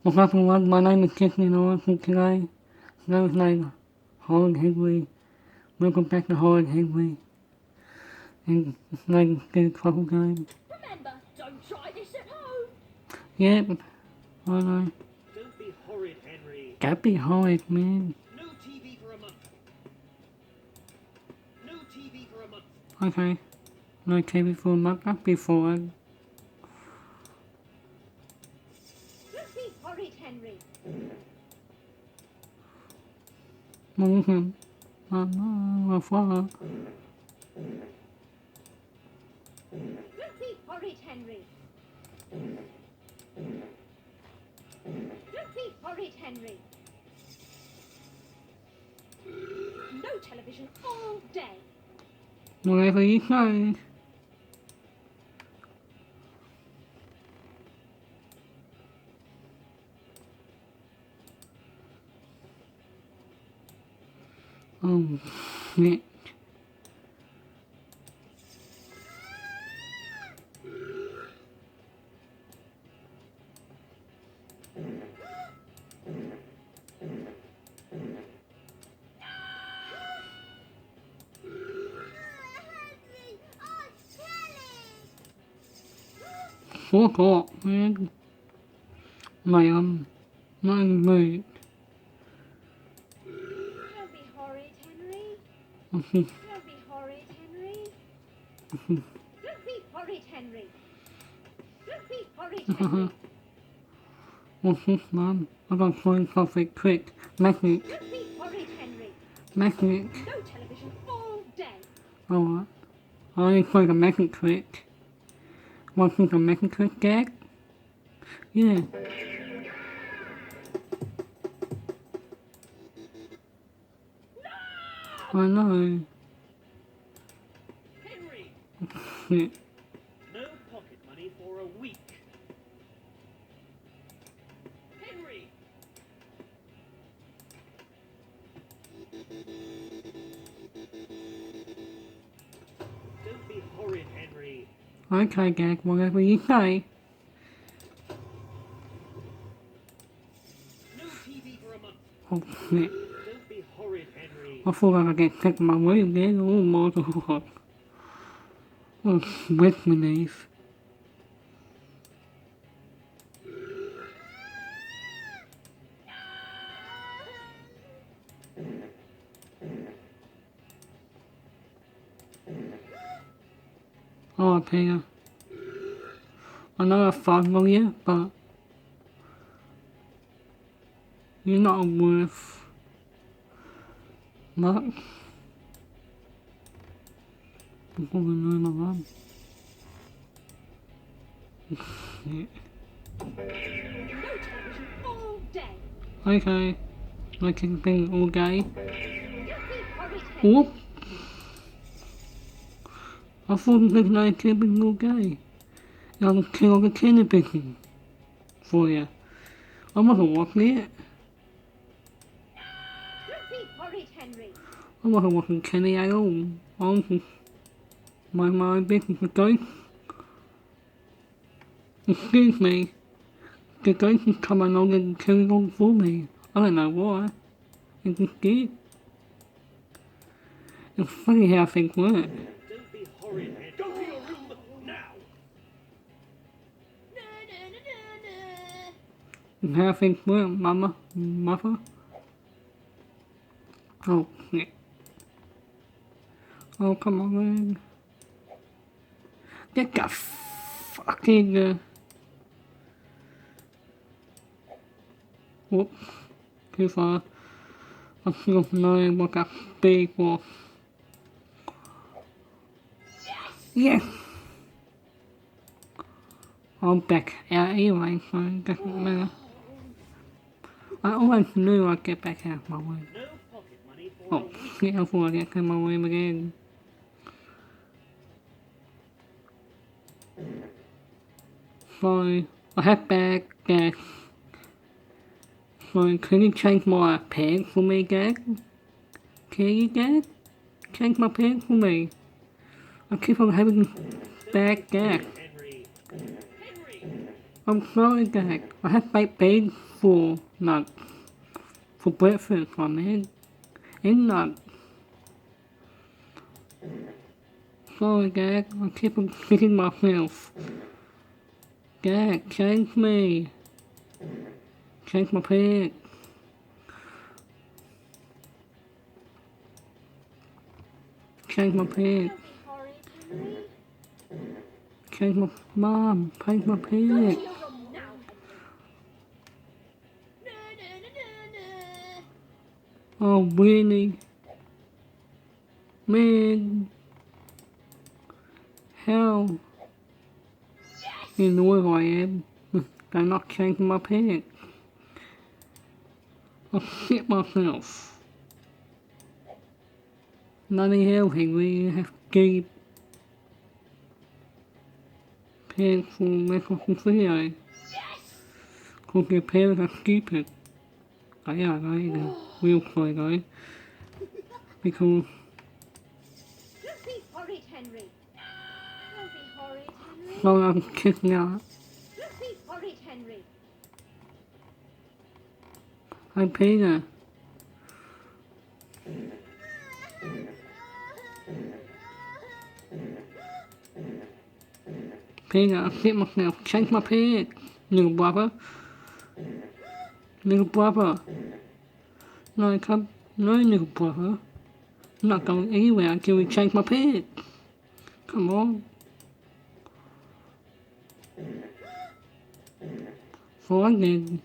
Well, everyone, my name is Disney Lawrence, and today, there's like Horrid Henry. Welcome back to Horrid Henry. And it's like the trouble game. Remember, don't try this at home. Yep, I know. Don't be horrid, Henry. That'd be horrid, man. No TV for a month. No TV for a month. Okay. No TV for a month, that'd be fine. Don't be horrid, Henry. Listen, my father. Don't be horrid, Henry. Don't be horrid, Henry. No television all day. Whatever you say. Oh, shit. Fuck off, man. Not in the mood. Don't be horrid, Henry. Mhm. Don't be horrid, Henry. Don't be horrid, Henry. Don't be horrid, Henry. What's this, man? I got phone perfect quick. Magnet. Don't be horrid, Henry. Magnet. No television all day. Alright. I only play the magnet trick. Want to see the magnet trick, Gag? Yeah. I know. Henry! Shit. No pocket money for a week. Henry! Don't be horrid, Henry. Okay, Gag, whatever you say. No TV for a month. Oh, shit. Don't be horrid, Henry. I thought I could get sick of my room then. Oh my god. Oh, with me these. Oh, Peter. I know I follow you, but you're not worth much. Before we know my run. Yeah. No television all day. Okay. I can be all day. Don't be horrid, Henry. Whoop! I thought it was like it was all day. I was killing the television for you. I wasn't watching it. Don't be horrid, Henry. I wasn't watching Kenny at all. I was just mind my own business with ghosts. Excuse me. The ghost is coming along and killing all for me. I don't know why. It just did. It's funny how things work. Don't be horrid, Henry. Go to your room now. No, no, no, no, no. It's how things work, mother. Oh, shit. Oh, come on, man. Get the fucking, whoops. Too far. I should have known what that speed was. Yes! I'm back out anyway, so it doesn't matter. I always knew I'd get back out of my room. No pocket money for a Oh, week. shit, I thought I'd get to my room again. So, I have bad gas. So, can you change my pants for me, Gag? Can you, Gag? Change my pants for me. I keep on having bad gas. Henry. Henry. I'm sorry, Dad. I had baked beans for breakfast, my man. And sorry, Dad. I keep on kicking myself. Dad, change me. Change my pants. Change my pants. Don't be horrid, Henry. Change my mom. Change my Go to pants. your room now, Henry. Oh, really? Man. How? You know who I am. They're not changing my pants. I'll shit myself. Bloody hell, Henry, you have to keep pants for making video. Cause your parents are stupid. They are, real sorry, guys. Because Don't be horrid, Henry. Don't be horrid, Henry. so I'm kicking out. Don't be horrid, Henry. Hey, Peter. Peter, I shit myself. Change my pants, little brother. Little brother. No, come. No, little brother. I'm not going anywhere until we change my pants. Come on. Fine then.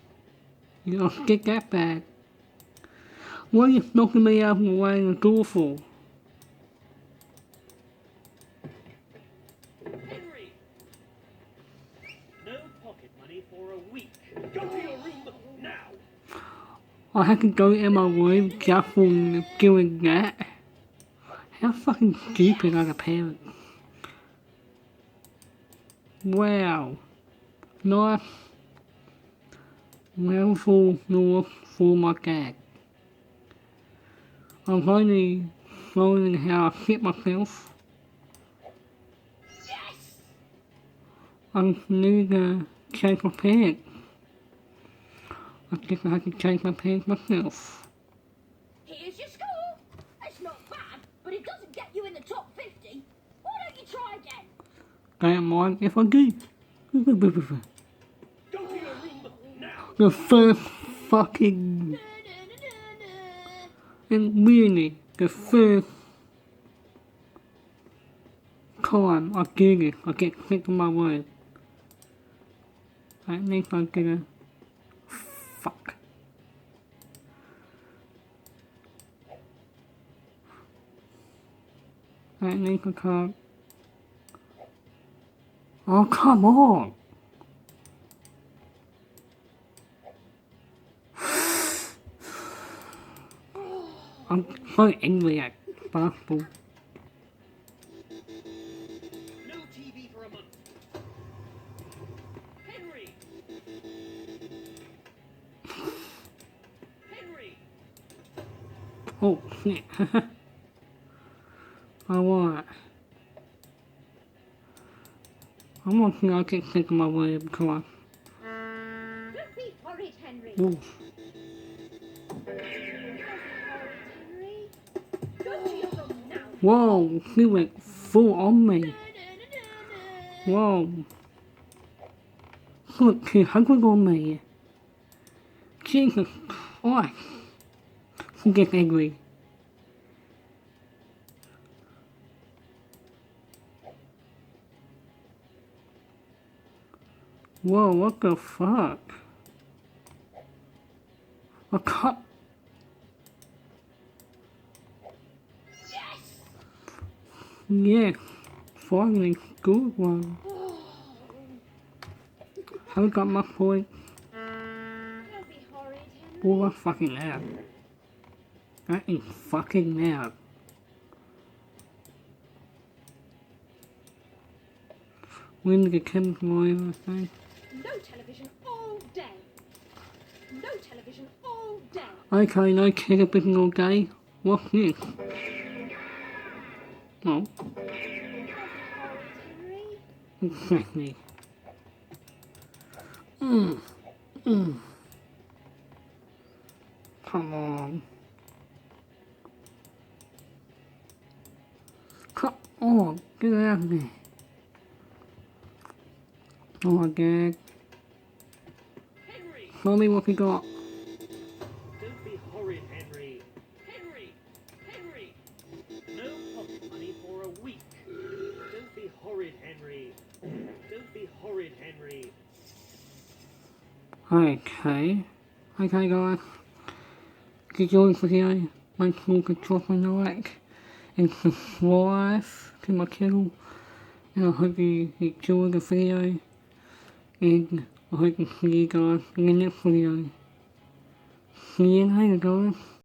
You know, get that back. Why are you knocking me out of the way in the door for? Henry! No pocket money for a week. Go to your room now. I had to go in my room just for doing that. How fucking stupid are the parents? Wow. Nice. Well for my gag. I'm only showing how I shit myself. I need to change my pants. I guess I have to change my pants myself. Here's your score. It's not bad, but it doesn't get you in the top 50. Why don't you try again? Don't mind if I do. Go to your room now. The first fucking... And really, the first time I do this, I get sick of my words. At least I'm gonna... Fuck. At least I can't... Oh, come on! I'm so angry at basketball. No TV for a month. Henry! Henry! Oh, shit. Alright. I'm not gonna get sick of my words because Don't be horrid, Henry. Ooh. Don't be horrid, Henry. Go to your room now. Whoa, he went full on me. Whoa. He went 200 on me. Jesus Christ. He gets angry. Whoa, what the fuck? I can't... Yeah, finally, good one. Have I got my point? Don't be horrid, Henry. Oh, that's fucking loud. That is fucking loud. When did it come to my everything? No television all day. No television all day. Okay, no television all day. What's this? Oh, Don't be horrid, Henry. exactly. Come on. Come on, get out of me. Oh my god. Henry! Show me what we got. Don't be horrid, Henry. Henry! Henry! No pocket money for a week. Don't be horrid, Henry. Don't be horrid, Henry. Okay. Okay guys. If you enjoyed the video, make sure to drop a like and subscribe to my channel. And I hope you enjoyed the video. And I hope to see you guys in the next video. See you later guys.